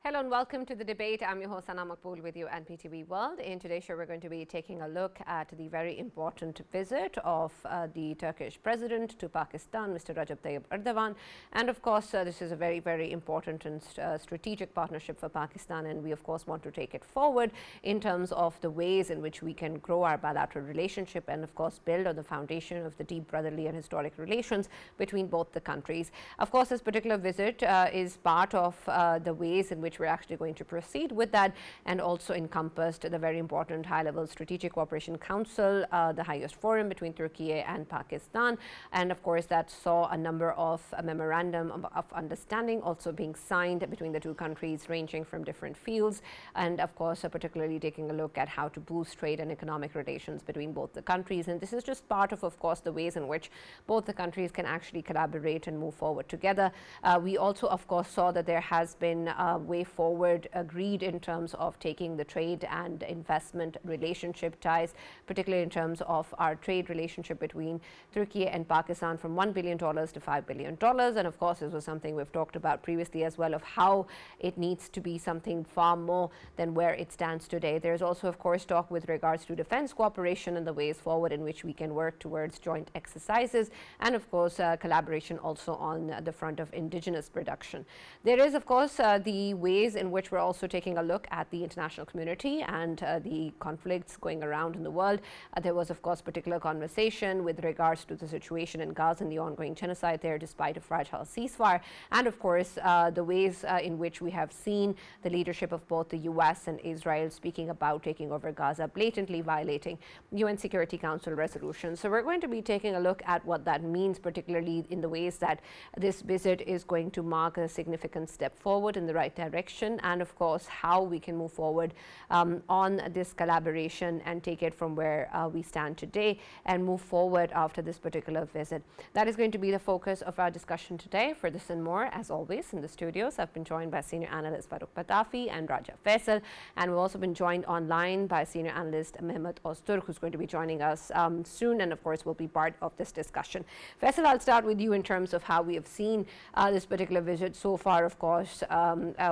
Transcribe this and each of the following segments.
Hello and welcome to the debate. I'm your host Sana Maqbool with you and PTV World. In today's show, we're going to be taking a look at the very important visit of the Turkish President to Pakistan, Mr. Recep Tayyip Erdogan. And of course, this is a very, very important and strategic partnership for Pakistan. And we, of course, want to take it forward in terms of the ways in which we can grow our bilateral relationship and, of course, build on the foundation of the deep brotherly and historic relations between both the countries. Of course, this particular visit is part of the ways in which we're actually going to proceed with that, and also encompassed the very important high-level Strategic Cooperation Council, the highest forum between Turkey and Pakistan, and of course that saw a number of memorandum of understanding also being signed between the two countries, ranging from different fields, and of course particularly taking a look at how to boost trade and economic relations between both the countries. And this is just part of course, the ways in which both the countries can actually collaborate and move forward together. We also, of course, saw that there has been a way forward agreed in terms of taking the trade and investment relationship ties, particularly in terms of our trade relationship between Turkey and Pakistan from $1 billion to $5 billion. And of course, this was something we've talked about previously as well, of how it needs to be something far more than where it stands today. There's also, of course, talk with regards to defense cooperation and the ways forward in which we can work towards joint exercises, and of course, collaboration also on the front of indigenous production. There is, of course, the ways in which we're also taking a look at the international community and the conflicts going around in the world. There was, of course, particular conversation with regards to the situation in Gaza and the ongoing genocide there, despite a fragile ceasefire, and of course the ways in which we have seen the leadership of both the US and Israel speaking about taking over Gaza, blatantly violating UN Security Council resolutions. So we're going to be taking a look at what that means, particularly in the ways that this visit is going to mark a significant step forward in the right direction, and of course how we can move forward on this collaboration and take it from where we stand today and move forward after this particular visit. That is going to be the focus of our discussion today. For this and more, as always, in the studios, I've been joined by Senior Analyst Farrukh Pitafi and Faisal, and we've also been joined online by Senior Analyst Mehmet Öztürk, who's going to be joining us soon, and of course will be part of this discussion. Faisal, I'll start with you in terms of how we have seen this particular visit so far. Of course,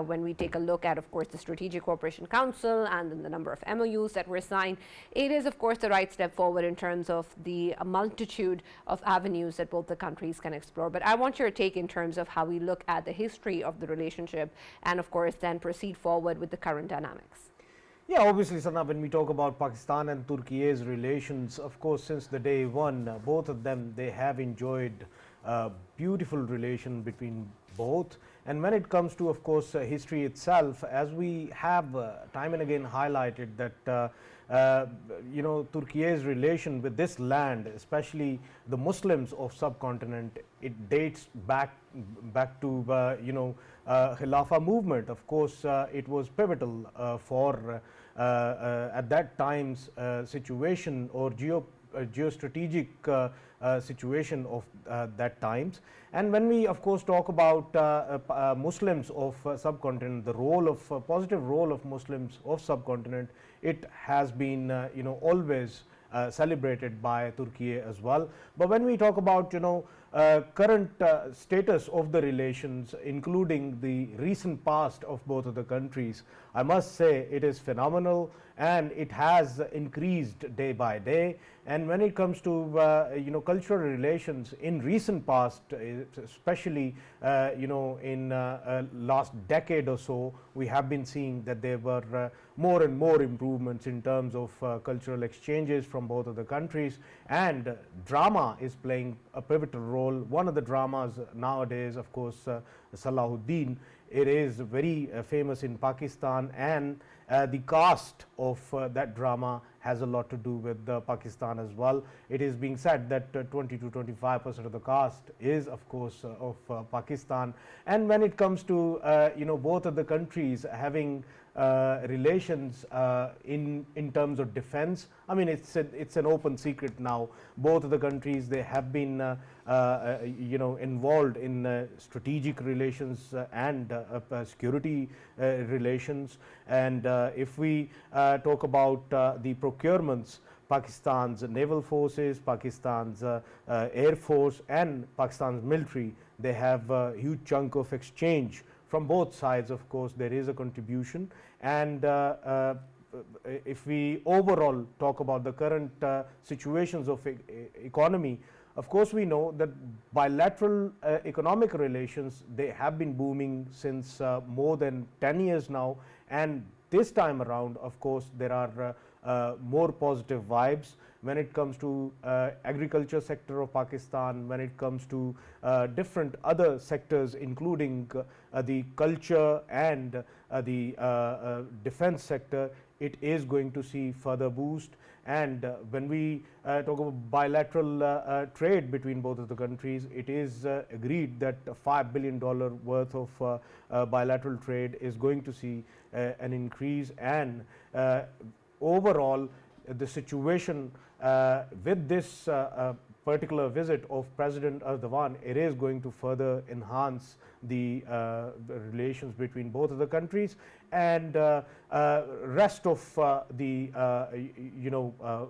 when we take a look at, of course, the Strategic Cooperation Council and then the number of MOUs that were signed, it is, of course, the right step forward in terms of the multitude of avenues that both the countries can explore. But I want your take in terms of how we look at the history of the relationship and, of course, then proceed forward with the current dynamics. Yeah, obviously, Sana, when we talk about Pakistan and Turkiye's relations, of course, since the day one, both of them, they have enjoyed a beautiful relation between both. And when it comes to, of course, history itself, as we have time and again highlighted that, Turkiye's relation with this land, especially the Muslims of subcontinent, it dates back to, Khilafah movement. Of course, it was pivotal for at that time's situation or geostrategic situation of that times. And when we, of course, talk about Muslims of subcontinent, the role of positive role of Muslims of subcontinent, it has been always celebrated by Turkey as well. But when we talk about current status of the relations, including the recent past of both of the countries, I must say it is phenomenal and it has increased day by day. And when it comes to cultural relations in recent past, especially in last decade or so, we have been seeing that there were more and more improvements in terms of cultural exchanges from both of the countries, and drama is playing a pivotal role. One of the dramas nowadays, of course, Salahuddin, it is very famous in Pakistan, and the cast of that drama has a lot to do with Pakistan as well. It is being said that 20 to 25% of the cast is, of course, of Pakistan. And when it comes to both of the countries having relations in terms of defense, I mean, it's an open secret now. Both of the countries, they have been involved in strategic relations and security relations. And if we talk about the procurements, Pakistan's naval forces, Pakistan's air force and Pakistan's military, they have a huge chunk of exchange from both sides, of course, there is a contribution. And if we overall talk about the current situations of economy, of course, we know that bilateral economic relations, they have been booming since more than 10 years now. And this time around, of course, there are more positive vibes when it comes to agriculture sector of Pakistan, when it comes to different other sectors, including the culture and the defense sector. It is going to see further boost. And when we talk about bilateral trade between both of the countries, it is agreed that $5 billion worth of bilateral trade is going to see an increase. And overall, the situation with this particular visit of President Erdogan, it is going to further enhance the relations between both of the countries. And rest of the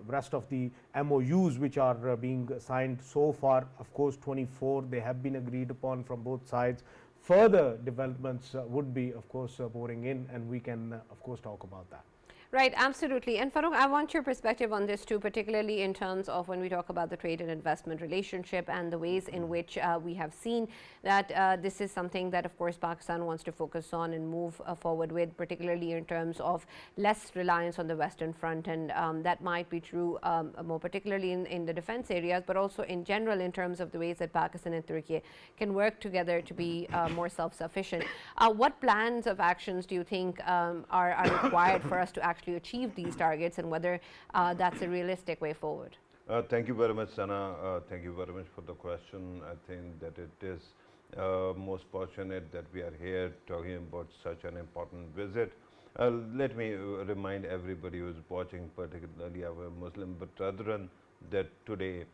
rest of the MOUs which are being signed so far, of course 24 they have been agreed upon from both sides. Further developments would be, of course, pouring in, and we can of course talk about that. Right, absolutely. And Farrukh, I want your perspective on this too, particularly in terms of when we talk about the trade and investment relationship and the ways in which we have seen that this is something that, of course, Pakistan wants to focus on and move forward with, particularly in terms of less reliance on the Western front. And that might be true more particularly in the defense areas, but also in general in terms of the ways that Pakistan and Turkey can work together to be more self-sufficient. What plans of actions do you think are required for us to actually achieve these targets, and whether that's a realistic way forward? Thank you very much, Sana. Thank you very much for the question. I think that it is most fortunate that we are here talking about such an important visit. Let me remind everybody who is watching, particularly our Muslim brethren, that today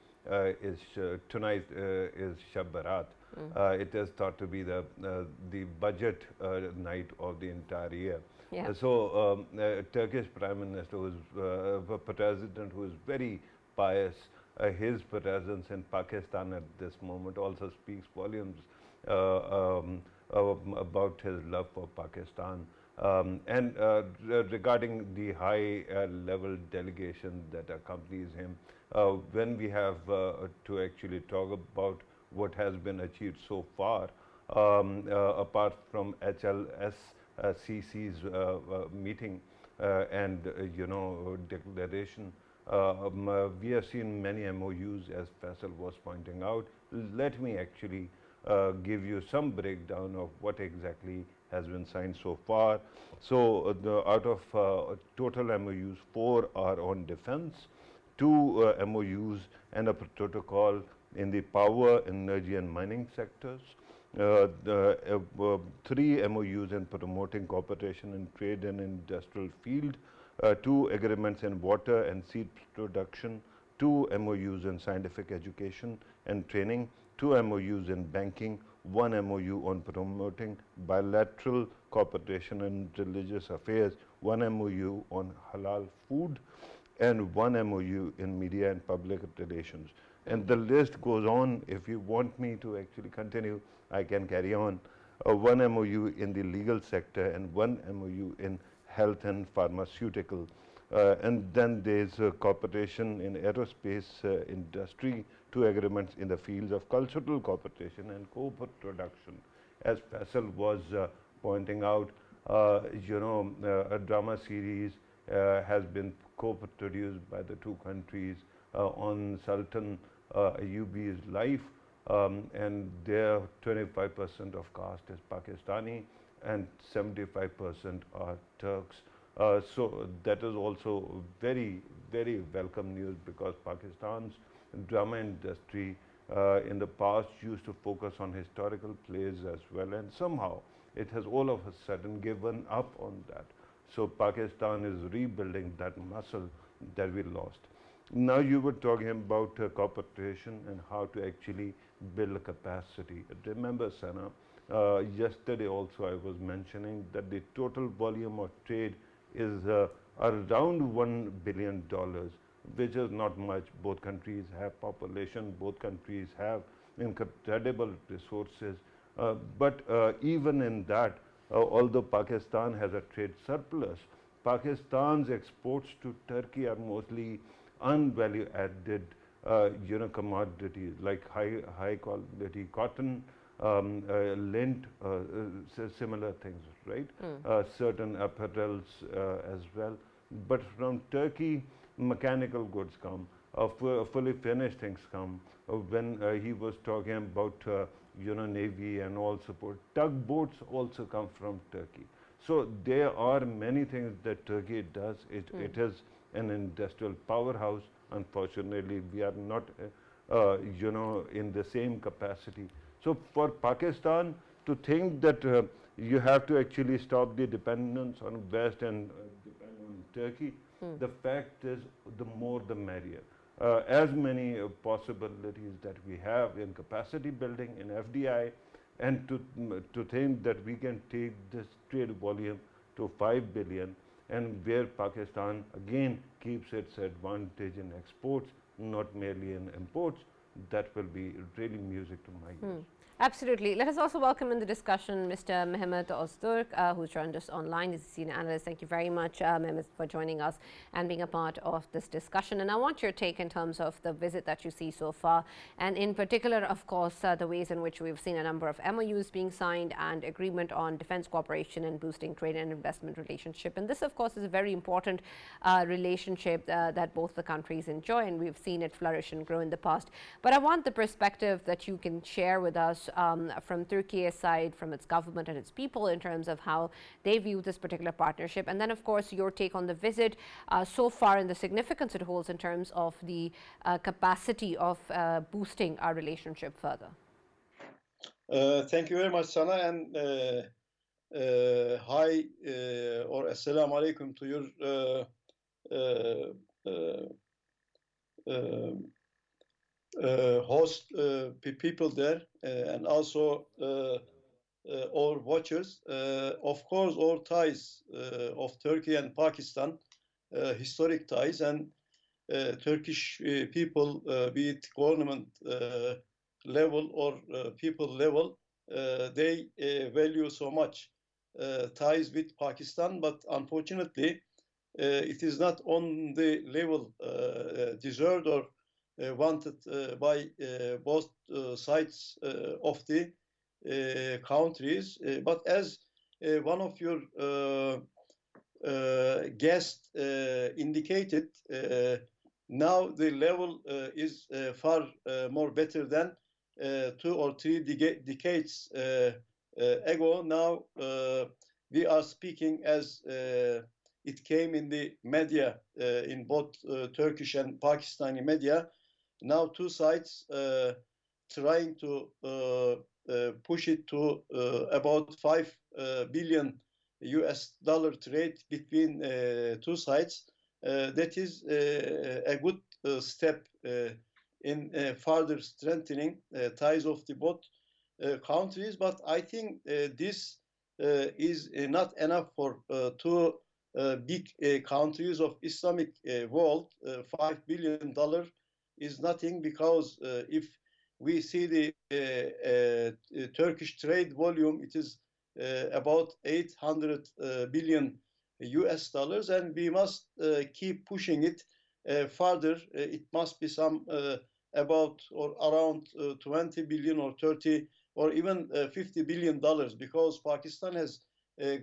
tonight is Shab Barat. It is thought to be the budget night of the entire year. Yeah. So Turkish Prime Minister, President, who is very pious, his presence in Pakistan at this moment also speaks volumes about his love for Pakistan. And regarding the high level delegation that accompanies him, when we have to actually talk about what has been achieved so far, apart from HLSCC's meeting and declaration, we have seen many MOUs, as Faisal was pointing out. Let me actually give you some breakdown of what exactly has been signed so far. So out of total MOUs, 4 are on defense, 2 MOUs and a protocol in the power, energy and mining sectors, 3 MOUs in promoting cooperation in trade and industrial field, 2 agreements in water and seed production, 2 MOUs in scientific education and training, 2 MOUs in banking, 1 MOU on promoting bilateral cooperation in religious affairs, 1 MOU on halal food, and 1 MOU in media and public relations. And the list goes on. If you want me to actually continue, I can carry on. 1 MOU in the legal sector and 1 MOU in health and pharmaceutical. And then there's cooperation in aerospace industry, 2 agreements in the fields of cultural cooperation and co-production. As Faisal was pointing out, a drama series has been co-produced by the 2 countries on Sultan Ayyubi's life, and there 25% of caste is Pakistani and 75% are Turks. So that is also very, very welcome news, because Pakistan's drama industry in the past used to focus on historical plays as well, and somehow it has all of a sudden given up on that. So Pakistan is rebuilding that muscle that we lost. Now you were talking about cooperation and how to actually build capacity. Remember, Sana, yesterday also I was mentioning that the total volume of trade is around $1 billion, which is not much. Both countries have population, both countries have incredible resources. But even in that, although Pakistan has a trade surplus, Pakistan's exports to Turkey are mostly unvalue added commodities like high quality cotton, lint, similar things, right? Certain apparels as well. But from Turkey, mechanical goods come, fully finished things come. When he was talking about navy and all support, tugboats also come from Turkey. So there are many things that Turkey does. It is an industrial powerhouse. Unfortunately, we are not, in the same capacity. So for Pakistan to think that you have to actually stop the dependence on West and depend on Turkey, the fact is the more the merrier. As many possibilities that we have in capacity building, in FDI, and to think that we can take this trade volume to 5 billion, and where Pakistan again keeps its advantage in exports, not merely in imports, that will be really music to my ears. Absolutely. Let us also welcome in the discussion Mr. Mehmet Öztürk, who's joined us online. He's a senior analyst. Thank you very much, Mehmet, for joining us and being a part of this discussion. And I want your take in terms of the visit that you see so far, and in particular, of course, the ways in which we've seen a number of MOUs being signed and agreement on defense cooperation and boosting trade and investment relationship. And this, of course, is a very important relationship that both the countries enjoy, and we've seen it flourish and grow in the past. But I want the perspective that you can share with us from Turkey's side, from its government and its people, in terms of how they view this particular partnership. And then, of course, your take on the visit so far and the significance it holds in terms of the capacity of boosting our relationship further. Thank you very much, Sana, and hi or assalamu alaikum to your host people there, and also our watchers. Of course, our ties of Turkey and Pakistan, historic ties, and Turkish people, be it government level or people level, they value so much ties with Pakistan, but unfortunately, it is not on the level deserved or wanted by both sides of the countries. But as one of your guests indicated, now the level is far more better than 2 or 3 decades ago. Now we are speaking as it came in the media, in both Turkish and Pakistani media. Now two sides trying to push it to about $5 billion trade between two sides. That is a good step in further strengthening ties of the both countries. But I think this is not enough for two big countries of Islamic world. $5 billion is nothing, because if we see the Turkish trade volume, it is about 800 billion $, and we must keep pushing it further. It must be some about or around 20 billion or 30 or even $50 billion, because Pakistan has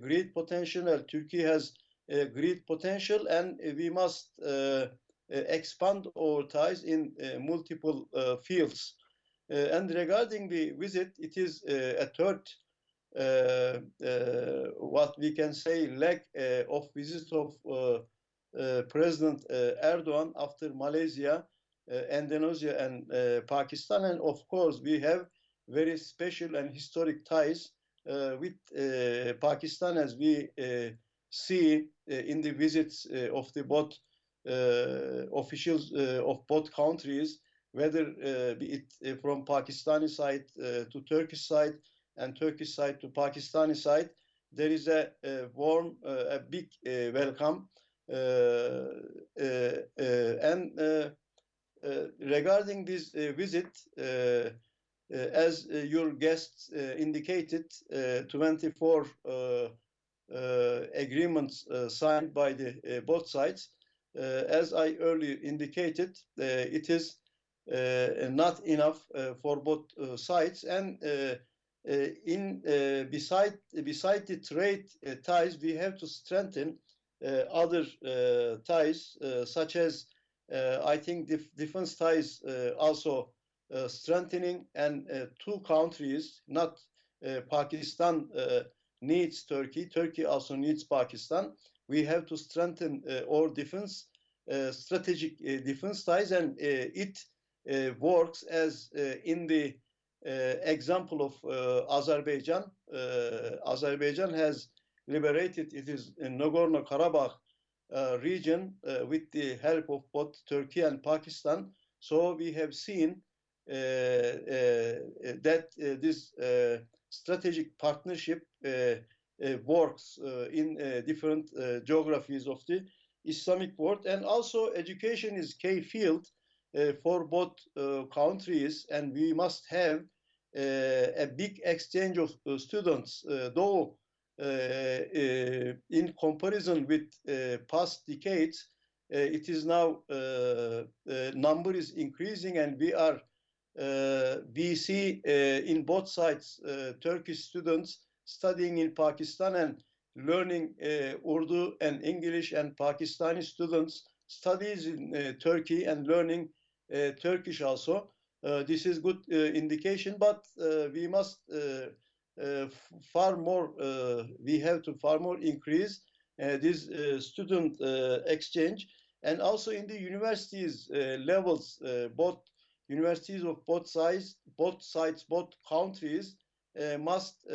great potential and Turkey has great potential, and we must expand our ties in multiple fields. And regarding the visit, it is a third, what we can say, leg of visit of President Erdogan after Malaysia, Indonesia, and Pakistan. And of course, we have very special and historic ties with Pakistan, as we see in the visits of the both officials of both countries, whether be it from Pakistani side to Turkish side and Turkish side to Pakistani side. There is a warm, a big welcome. And regarding this visit, as your guests indicated, 24 agreements signed by the both sides. As I earlier indicated, it is not enough for both sides, and beside the trade ties, we have to strengthen other ties, such as I think defense ties also strengthening, and two countries, not Pakistan needs Turkey, Turkey also needs Pakistan. We have to strengthen our defense, strategic defense ties, and it works as in the example of Azerbaijan. Azerbaijan has liberated its Nagorno-Karabakh region with the help of both Turkey and Pakistan. So we have seen that this strategic partnership works in different geographies of the Islamic world. And also education is key field for both countries, and we must have a big exchange of students, though in comparison with past decades, it is now number is increasing, and we see in both sides Turkish students studying in Pakistan and learning Urdu and English, and Pakistani students studies in Turkey and learning Turkish also. This is good indication, but we must far more. We have to far more increase this student exchange, and also in the universities levels, both universities of both sides, both countries must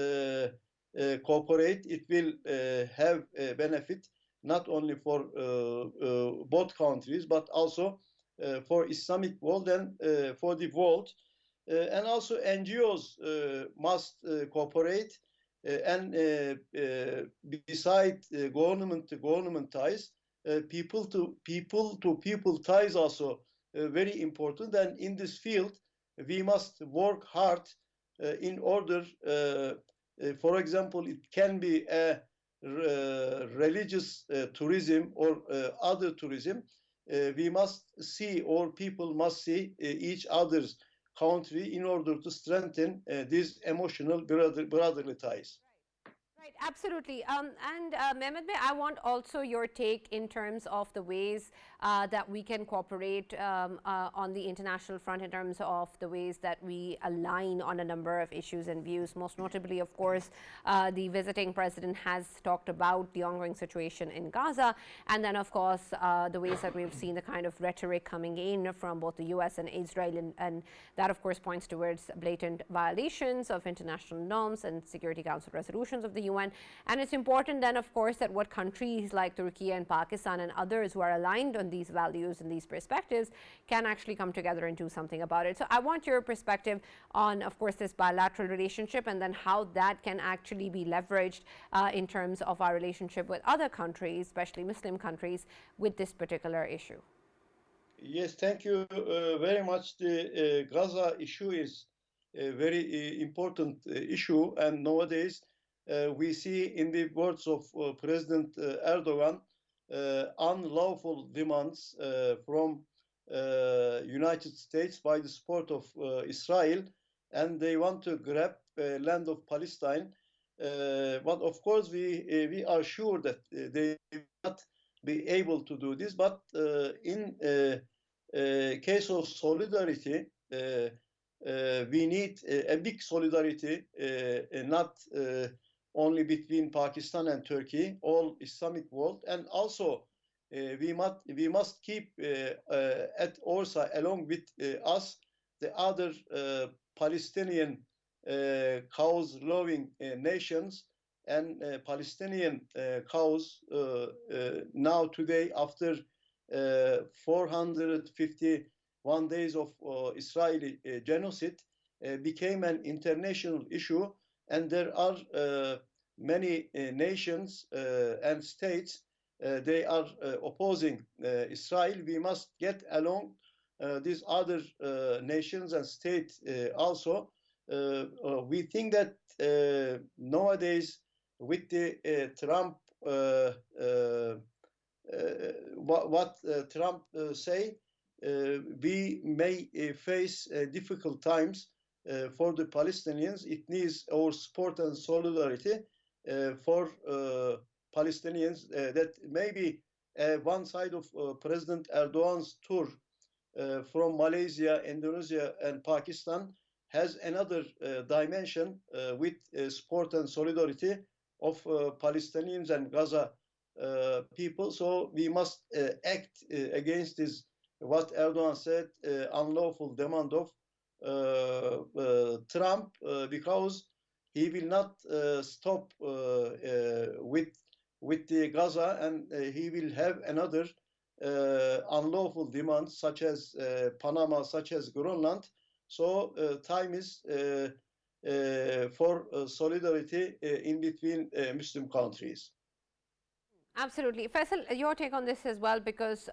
cooperate. It will have a benefit not only for both countries, but also for Islamic world and for the world. And also NGOs must cooperate, and beside government to government ties, people to people ties also very important. And in this field, we must work hard in order, for example, it can be a religious tourism or other tourism. We must see, or people must see each other's country in order to strengthen these emotional brotherly ties. Right, absolutely. And Mehmet, I want also your take in terms of the ways that we can cooperate on the international front, in terms of the ways that we align on a number of issues and views. Most notably, of course, the visiting president has talked about the ongoing situation in Gaza, and then, of course, the ways that we've seen the kind of rhetoric coming in from both the US and Israel, and that, of course, points towards blatant violations of international norms and Security Council resolutions of the UN. And it's important then, of course, that what countries like Turkey and Pakistan and others who are aligned on these values and these perspectives can actually come together and do something about it. So I want your perspective on, of course, this bilateral relationship, and then how that can actually be leveraged in terms of our relationship with other countries, especially Muslim countries, with this particular issue. Yes, thank you very much. The Gaza issue is a very important issue, and nowadays we see, in the words of President Erdogan, unlawful demands from United States by the support of Israel, and they want to grab land of Palestine. But of course, we are sure that they will not be able to do this. But in case of solidarity, we need a big solidarity, not only between Pakistan and Turkey, all Islamic world, and also we must keep at our side, along with us, the other Palestinian cause-loving nations, and Palestinian cause now today, after 451 days of Israeli genocide, became an international issue. And there are many nations and states, they are opposing Israel. We must get along these other nations and states also. we think that nowadays with the Trump, what Trump say, we may face difficult times for the Palestinians. It needs our support and solidarity for Palestinians. That maybe one side of President Erdogan's tour from Malaysia, Indonesia, and Pakistan has another dimension with support and solidarity of Palestinians and Gaza people. So we must act against this, what Erdogan said, unlawful demand of Trump, because he will not stop with the Gaza, and he will have another unlawful demands, such as Panama, such as Greenland. So time is for solidarity in between Muslim countries. Absolutely. Faisal, your take on this as well, because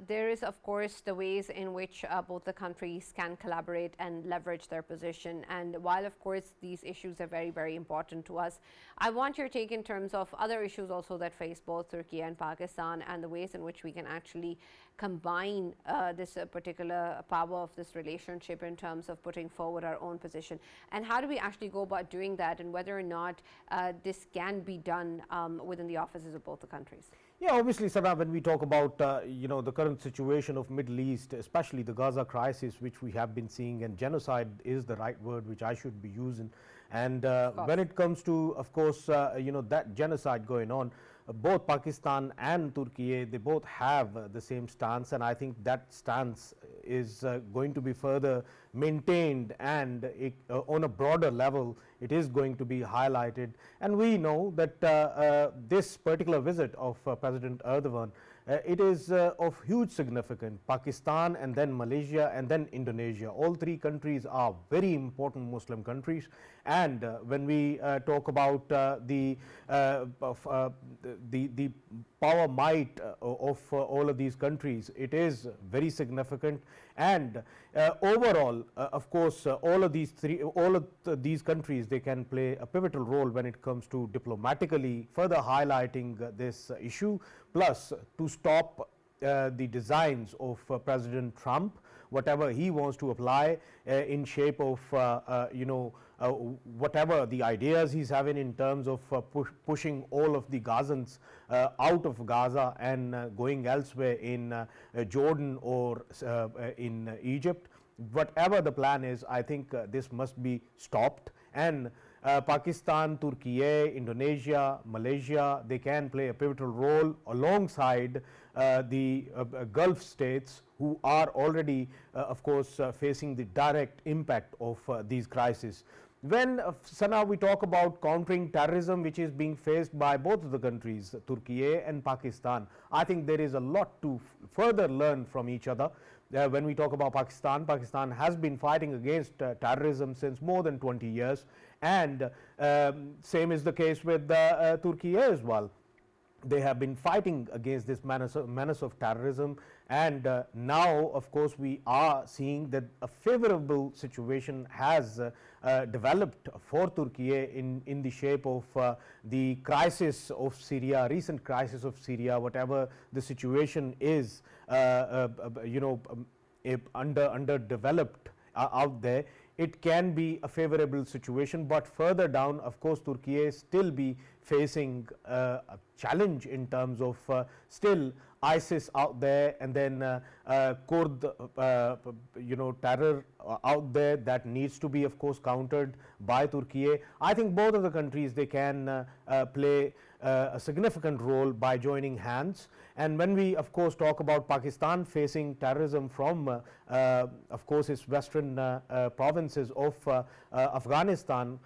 there is, of course, the ways in which both the countries can collaborate and leverage their position. And while, of course, these issues are very, very important to us, I want your take in terms of other issues also that face both Turkey and Pakistan, and the ways in which we can actually combine this particular power of this relationship in terms of putting forward our own position. And how do we actually go about doing that, and whether or not this can be done within the offices of both the countries? Yeah, obviously, Slara, when we talk about the current situation of Middle East, especially the Gaza crisis, which we have been seeing, and genocide is the right word which I should be using. And when it comes to, of course, that genocide going on, both Pakistan and Turkey, they both have the same stance, and I think that stance is going to be further maintained, and on a broader level it is going to be highlighted. And we know that this particular visit of President Erdogan, it is of huge significance. Pakistan, and then Malaysia, and then Indonesia, all three countries are very important Muslim countries. And when we talk about the power might of all of these countries, it is very significant. And overall, of course, all of these countries, they can play a pivotal role when it comes to diplomatically further highlighting this issue, plus to stop the designs of President Trump, whatever he wants to apply in shape of whatever the ideas he's having in terms of pushing all of the Gazans out of Gaza and going elsewhere in Jordan or in Egypt. Whatever the plan is, I think this must be stopped. And Pakistan, Turkey, Indonesia, Malaysia, they can play a pivotal role alongside the Gulf states, who are already, of course, facing the direct impact of these crises. When Sana, we talk about countering terrorism, which is being faced by both of the countries, Turkey and Pakistan, I think there is a lot to further learn from each other. When we talk about Pakistan, Pakistan has been fighting against terrorism since more than 20 years, and same is the case with Turkey as well. They have been fighting against this menace of terrorism, and now, of course, we are seeing that a favorable situation has developed for Turkey in the shape of the crisis of Syria, recent crisis of Syria, whatever the situation is, underdeveloped out there. It can be a favorable situation, but further down, of course, Turkey still be facing a challenge in terms of still ISIS out there, and then Kurd terror out there that needs to be, of course, countered by Turkey. I think both of the countries, they can play a significant role by joining hands. And when we, of course, talk about Pakistan facing terrorism from, of course, its western provinces of Afghanistan,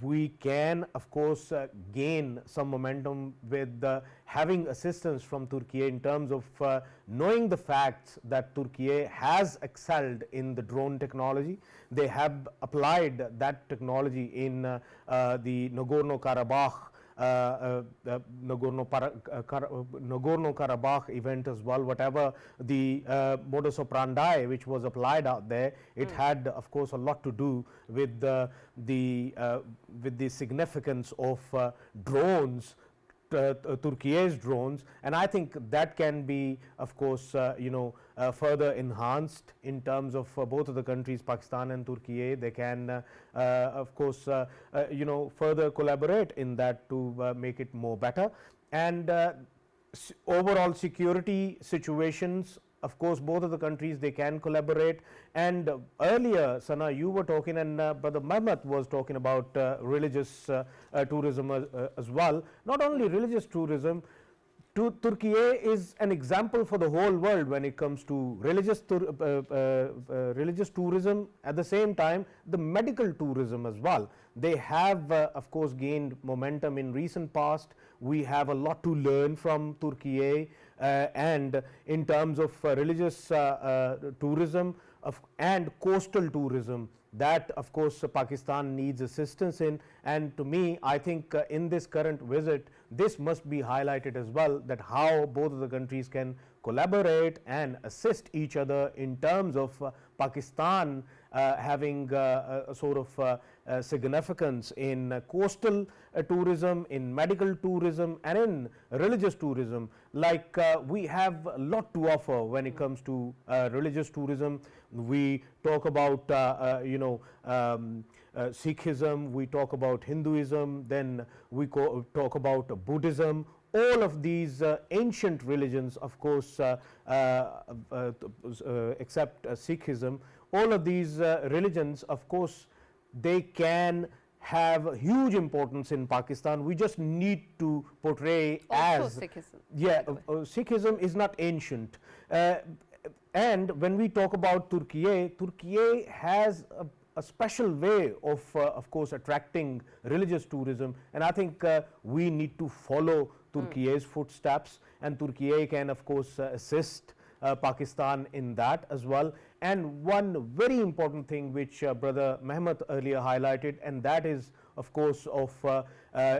we can, of course, gain some momentum with having assistance from Turkey in terms of knowing the facts that Turkey has excelled in the drone technology. They have applied that technology in the Nagorno-Karabakh Nagorno-Karabakh event as well. Whatever the modus operandi which was applied out there, it had, of course, a lot to do with the significance of drones. Turkiye's drones, and I think that can be, of course, further enhanced in terms of both of the countries, Pakistan and Turkey. They can, of course, further collaborate in that to make it more better. And overall security situations, of course, both of the countries, they can collaborate. And earlier, Sana, you were talking, and Brother Mehmet was talking about religious tourism as well. Not only religious tourism, Turkey is an example for the whole world when it comes to religious tourism. At the same time, the medical tourism as well. They have, of course, gained momentum in recent past. We have a lot to learn from Turkey, and in terms of religious tourism and coastal tourism, that, of course, Pakistan needs assistance in. And to me, I think in this current visit, this must be highlighted as well, that how both of the countries can collaborate and assist each other in terms of Pakistan having a sort of significance in coastal tourism, in medical tourism, and in religious tourism. Like we have a lot to offer when it comes to religious tourism. We talk about Sikhism, we talk about Hinduism, then we talk about Buddhism. All of these ancient religions, of course, except Sikhism, all of these religions, of course, they can have huge importance in Pakistan. We just need to portray also as Sikhism. Yeah, Sikhism is not ancient. And when we talk about Turkey has a special way of course, attracting religious tourism, and I think we need to follow Turkey's footsteps, and Turkey can, of course, assist Pakistan in that as well. And one very important thing which Brother Mehmet earlier highlighted, and that is, of course, of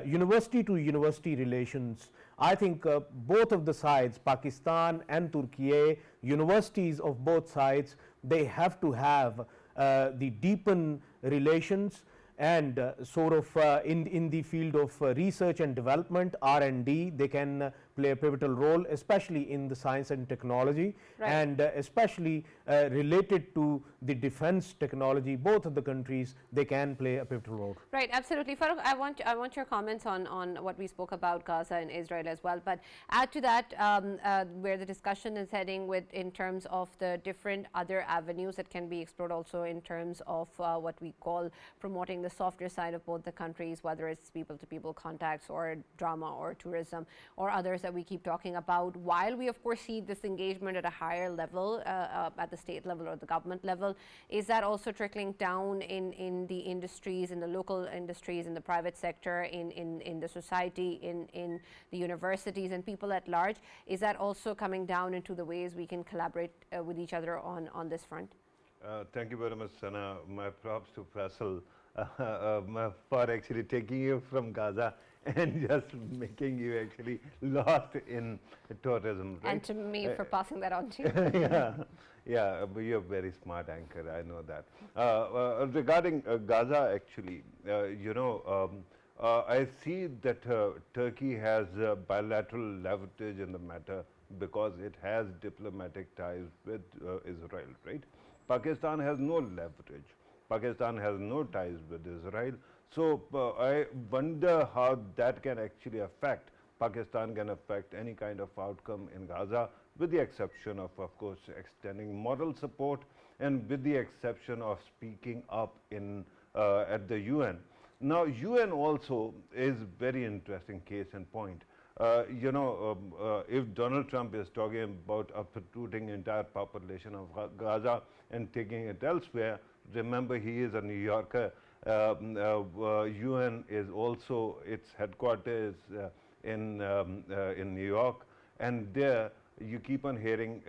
university to university relations. I think both of the sides, Pakistan and Turkey, universities of both sides, they have to have the deepen relations and sort of in the field of research and development, R&D. They can play a pivotal role, especially in the science and technology, and especially related to the defense technology. Both of the countries, they can play a pivotal role. Right, absolutely. Farrukh, I want your comments on what we spoke about Gaza and Israel as well, but add to that where the discussion is heading with in terms of the different other avenues that can be explored also in terms of what we call promoting the softer side of both the countries, whether it's people-to-people contacts or drama or tourism or others that we keep talking about, while we of course see this engagement at a higher level at the state level or the government level. Is that also trickling down in the industries, in the local industries, in the private sector, in the society, in the universities and people at large? Is that also coming down into the ways we can collaborate with each other on this front? Thank you very much, Sana. My props to Faisal for actually taking you from Gaza and just making you actually lost in tourism. Right? And to me for passing that on to you. Yeah, but you're a very smart anchor, I know that. Regarding Gaza, actually, I see that Turkey has bilateral leverage in the matter because it has diplomatic ties with Israel, right? Pakistan has no leverage. Pakistan has no ties with Israel. So I wonder how that can actually affect, Pakistan can affect any kind of outcome in Gaza, with the exception of course, extending moral support and with the exception of speaking up in at the UN. Now, UN also is very interesting case in point. If Donald Trump is talking about uprooting entire population of Gaza and taking it elsewhere, remember he is a New Yorker. UN is also, its headquarters in New York, and there you keep on hearing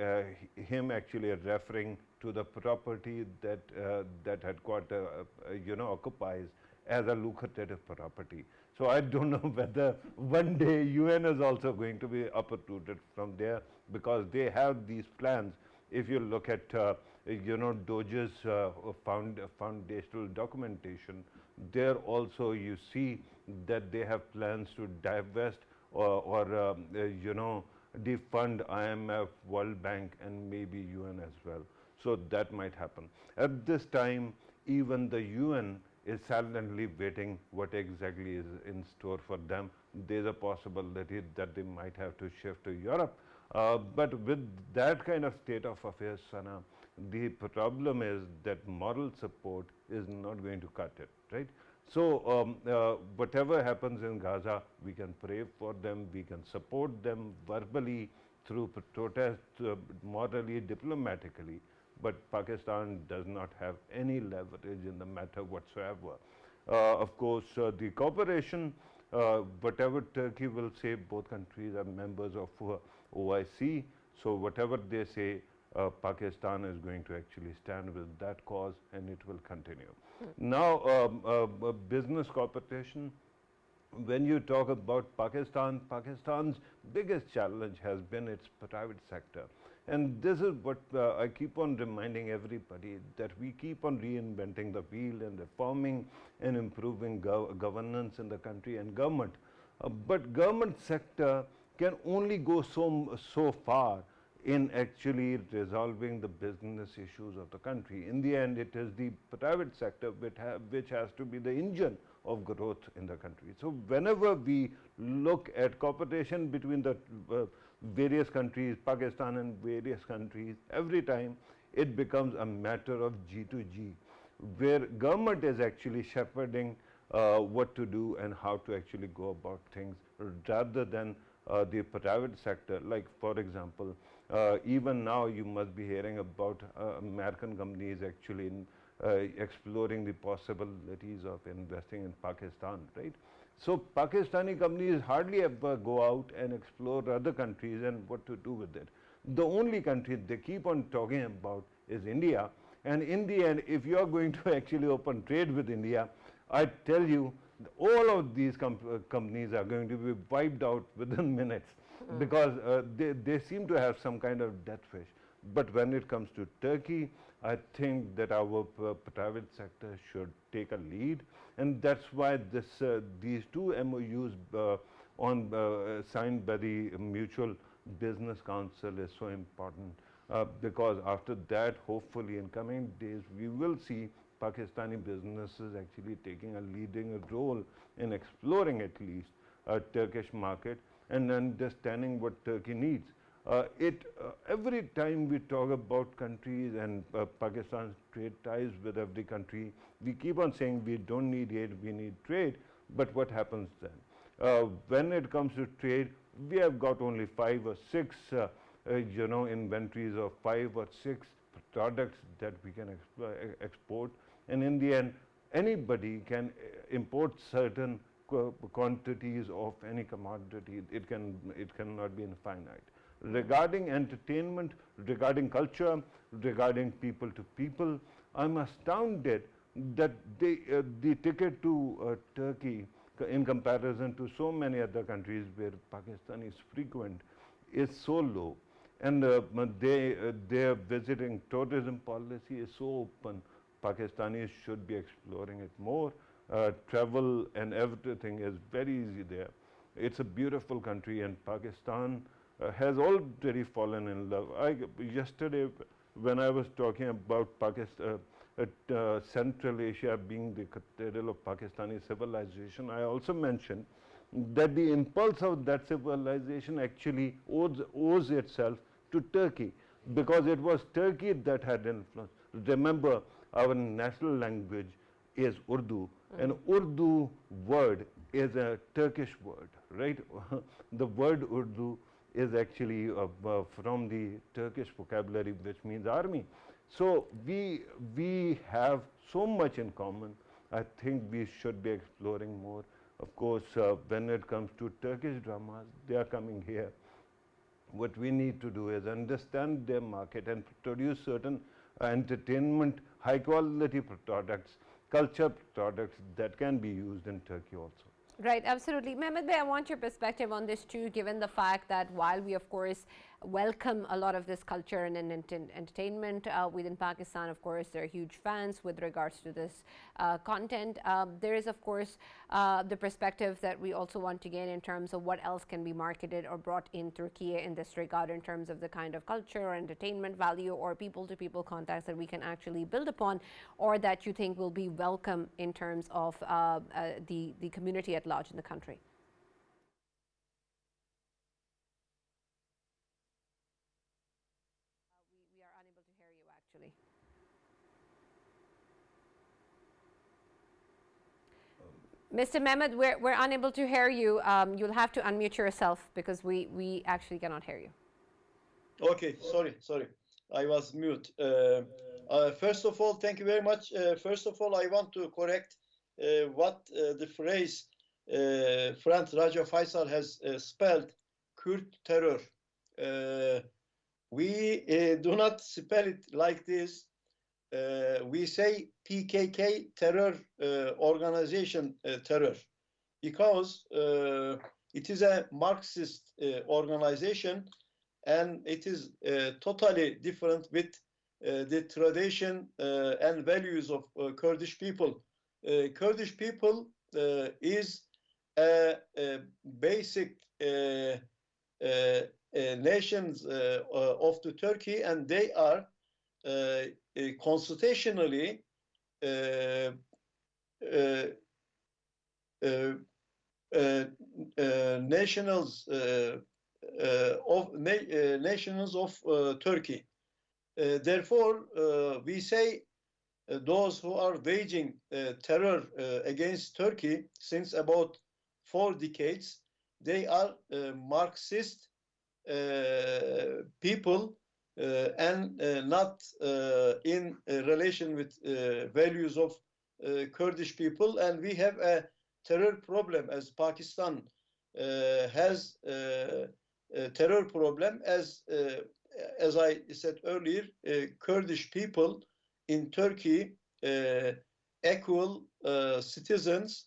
him actually referring to the property that that headquarter occupies as a lucrative property. So I don't know whether one day UN is also going to be uprooted from there, because they have these plans. If you look at Doge's foundational documentation, there also you see that they have plans to divest or defund IMF, World Bank, and maybe UN as well. So that might happen. At this time, even the UN is silently waiting what exactly is in store for them. There's a possibility that they might have to shift to Europe. But with that kind of state of affairs, Sana, the problem is that moral support is not going to cut it, right? So whatever happens in Gaza, we can pray for them, we can support them verbally through protest, morally, diplomatically, but Pakistan does not have any leverage in the matter whatsoever. Of course, the cooperation, whatever Turkey will say, both countries are members of OIC, so whatever they say, Pakistan is going to actually stand with that cause, and it will continue. Now, business cooperation, when you talk about Pakistan, Pakistan's biggest challenge has been its private sector. And this is what I keep on reminding everybody, that we keep on reinventing the wheel and reforming and improving governance in the country and government. But government sector can only go so far in actually resolving the business issues of the country. In the end, it is the private sector which has to be the engine of growth in the country. So whenever we look at cooperation between the various countries, Pakistan and various countries, every time it becomes a matter of G to G, where government is actually shepherding what to do and how to actually go about things, rather than the private sector. Like, for example, even now you must be hearing about American companies actually exploring the possibilities of investing in Pakistan, right? So Pakistani companies hardly ever go out and explore other countries and what to do with it. The only country they keep on talking about is India, and in the end, if you are going to actually open trade with India, I tell you, all of these companies are going to be wiped out within minutes, because they seem to have some kind of death wish. But when it comes to Turkey, I think that our private sector should take a lead, and that's why these two MOUs signed by the Mutual Business Council is so important, because after that, hopefully in coming days, we will see Pakistani businesses actually taking a leading role in exploring at least a Turkish market and understanding what Turkey needs. Every time we talk about countries and Pakistan's trade ties with every country, we keep on saying we don't need aid, we need trade. But what happens then? When it comes to trade, we have got only 5 or 6, inventories of 5 or 6 products that we can export. And in the end, anybody can import certain quantities of any commodity. It cannot be infinite. Regarding entertainment, regarding culture, regarding people to people, I'm astounded that the ticket to Turkey, in comparison to so many other countries where Pakistan is frequent, is so low. And their visiting tourism policy is so open. Pakistanis should be exploring it more. Travel and everything is very easy there. It's a beautiful country, and Pakistan has already fallen in love. Yesterday, when I was talking about Pakistan, Central Asia being the cathedral of Pakistani civilization, I also mentioned that the impulse of that civilization actually owes itself to Turkey, because it was Turkey that had influence. Remember, our national language is Urdu, and Urdu word is a Turkish word, right? The word Urdu is actually from the Turkish vocabulary, which means army. So we have so much in common. I think we should be exploring more. Of course, when it comes to Turkish dramas, they are coming here. What we need to do is understand their market and produce certain entertainment, high quality products, culture products that can be used in Turkey also. Right, absolutely. Mehmet, I want your perspective on this too, given the fact that while we, of course, welcome a lot of this culture and entertainment within Pakistan, of course, they're huge fans with regards to this content. There is, of course, the perspective that we also want to gain in terms of what else can be marketed or brought in Turkey in this regard, in terms of the kind of culture or entertainment value or people-to-people contacts that we can actually build upon, or that you think will be welcome in terms of the community at large in the country. We are unable to hear you actually. Mr. Mehmet, we're unable to hear you. You'll have to unmute yourself because we actually cannot hear you. Okay, sorry. I was mute. First of all, thank you very much. First of all, I want to correct what the phrase friend Raja Faisal has spelled, Kürt terror. We do not spell it like this. We say PKK terror organization terror because it is a Marxist organization, and it is totally different with the tradition and values of Kurdish people. Kurdish people is a basic nations of the Turkey, and they are constitutionally nationals of Turkey. Therefore, we say those who are waging terror against Turkey since about 4 decades, they are Marxist people and not in relation with values of Kurdish people. And we have a terror problem, as Pakistan has a terror problem, as I said earlier, Kurdish people in Turkey equal citizens.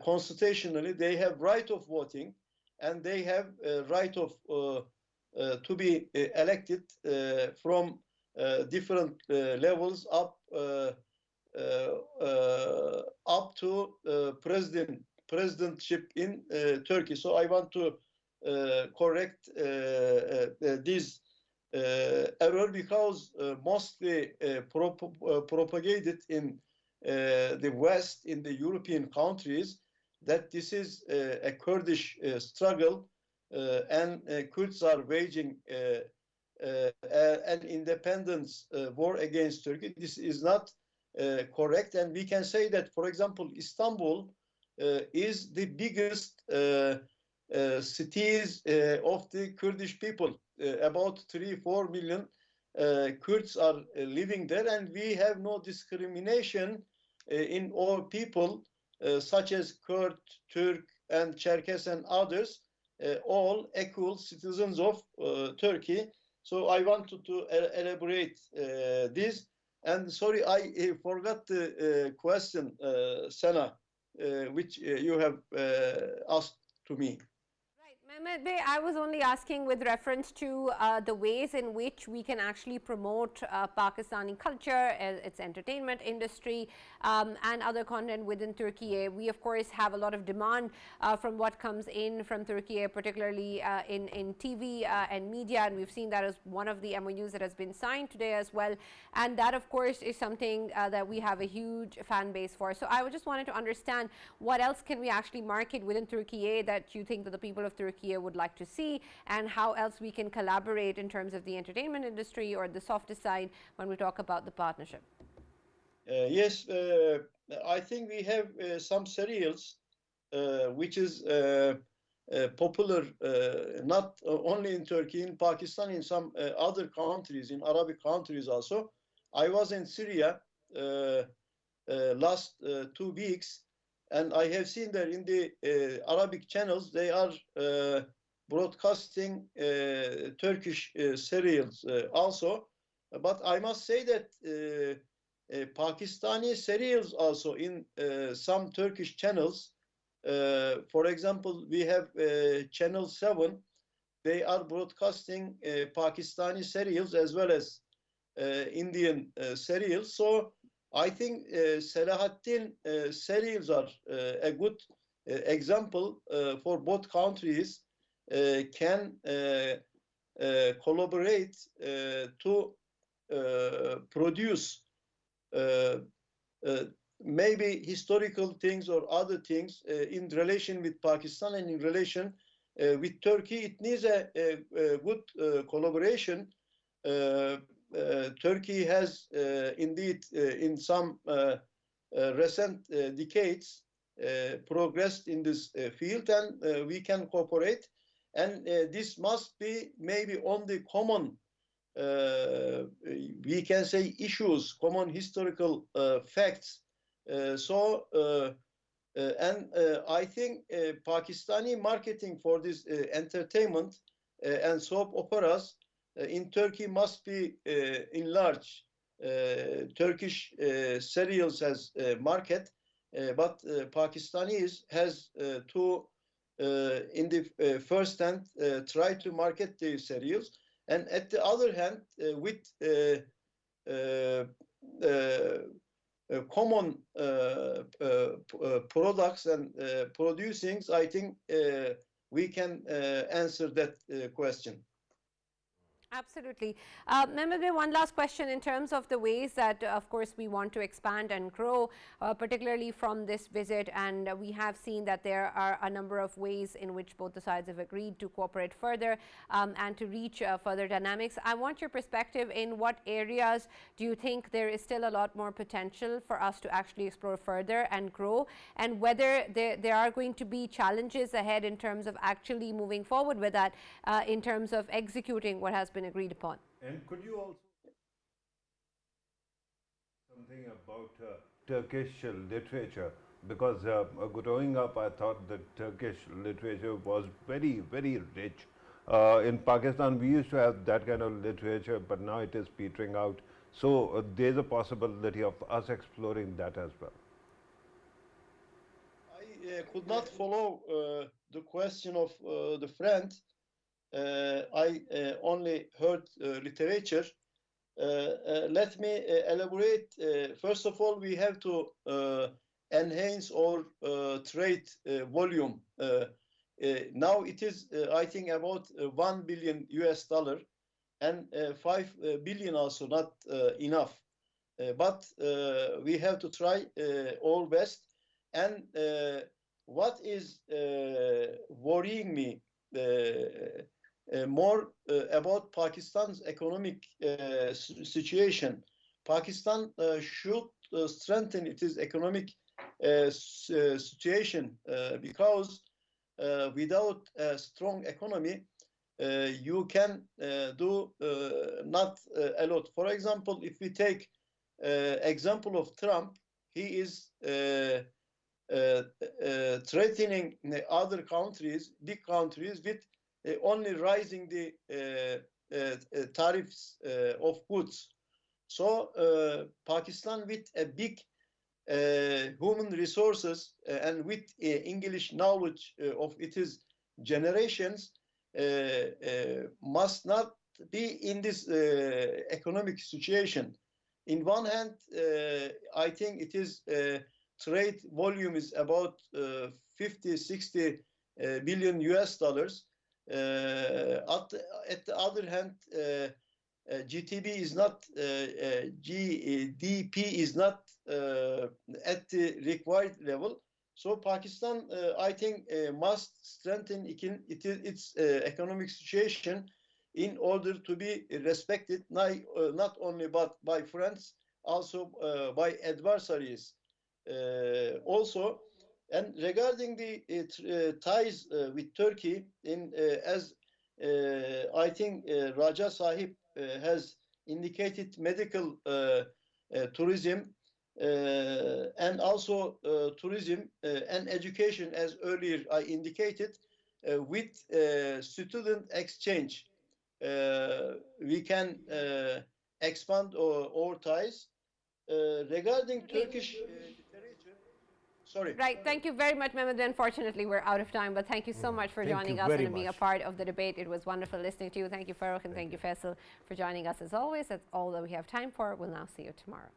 Constitutionally, they have right of voting, and they have right of to be elected from different levels up to presidentship in Turkey. So I want to correct this error, because mostly propagated in the West, in the European countries, that this is a Kurdish struggle, and Kurds are waging an independence war against Turkey. This is not correct, and we can say that, for example, Istanbul is the biggest cities of the Kurdish people. About 3-4 million Kurds are living there, and we have no discrimination in all people, such as Kurd, Turk, and Cherkess and others, all equal citizens of Turkey. So I wanted to elaborate this. And sorry, I forgot the question, Sana, which you have asked to me. Mehmet Bey, I was only asking with reference to the ways in which we can actually promote Pakistani culture, its entertainment industry, and other content within Turkey. We, of course, have a lot of demand from what comes in from Turkey, particularly in TV and media, and we've seen that as one of the MOUs that has been signed today as well. And that, of course, is something that we have a huge fan base for. So I just wanted to understand what else can we actually market within Turkey that you think that the people of Turkey would like to see, and how else we can collaborate in terms of the entertainment industry or the softer side when we talk about the partnership. Yes, I think we have some serials which is popular not only in Turkey, in Pakistan, in some other countries, in Arabic countries also. I was in Syria last 2 weeks, and I have seen that in the Arabic channels, they are broadcasting Turkish serials also. But I must say that Pakistani serials also in some Turkish channels For example, we have Channel 7. They are broadcasting Pakistani serials as well as Indian serials. So I think Selahattin serials are a good example for both countries can collaborate to produce maybe historical things or other things in relation with Pakistan and in relation with Turkey. It needs a good collaboration. Turkey has indeed in some recent decades progressed in this field, and we can cooperate. And this must be maybe on the common, we can say, issues, common historical facts. I think Pakistani marketing for this entertainment and soap operas in Turkey must be enlarged. Turkish serials as market, but Pakistanis has to, in the first hand, try to market the serials, and at the other hand, with common products and producings, I think we can answer that question. Absolutely. Mehmet, one last question in terms of the ways that, of course, we want to expand and grow, particularly from this visit. And we have seen that there are a number of ways in which both the sides have agreed to cooperate further and to reach further dynamics. I want your perspective in what areas do you think there is still a lot more potential for us to actually explore further and grow, and whether there are going to be challenges ahead in terms of actually moving forward with that, in terms of executing what has been agreed upon. And could you also something about Turkish literature? Because growing up, I thought that Turkish literature was very, very rich. In Pakistan, we used to have that kind of literature, but now it is petering out. So there's a possibility of us exploring that as well. I could not follow the question of the friend. I only heard literature. Let me elaborate. First of all, we have to enhance our trade volume. Now it is, I think, about $1 billion US, and 5 billion also not enough. But we have to try our best. And what is worrying me more about Pakistan's economic situation. Pakistan should strengthen its economic situation because without a strong economy, you can do not a lot. For example, if we take example of Trump, he is threatening other countries, big countries, with only rising the tariffs of goods. So Pakistan, with a big human resources and with English knowledge of its generations, must not be in this economic situation. In one hand, I think it is trade volume is about 50, 60 billion US dollars. At the other hand, GDP is not at the required level. So Pakistan, I think, must strengthen its economic situation in order to be respected, not only by friends, also by adversaries. Also, and regarding the ties with Turkey, as I think Raja Sahib has indicated, medical tourism and also tourism and education, as earlier I indicated, with student exchange, we can expand our ties. Regarding Turkish literature, Sorry. Right. Thank you very much, Mehmet. Unfortunately, we're out of time, but thank you so much for Thank joining you us very and being a much. part of the debate. It was wonderful listening to you. Thank you, Farrukh, and thank you, Faisal, for joining us as always. That's all that we have time for. We'll now see you tomorrow.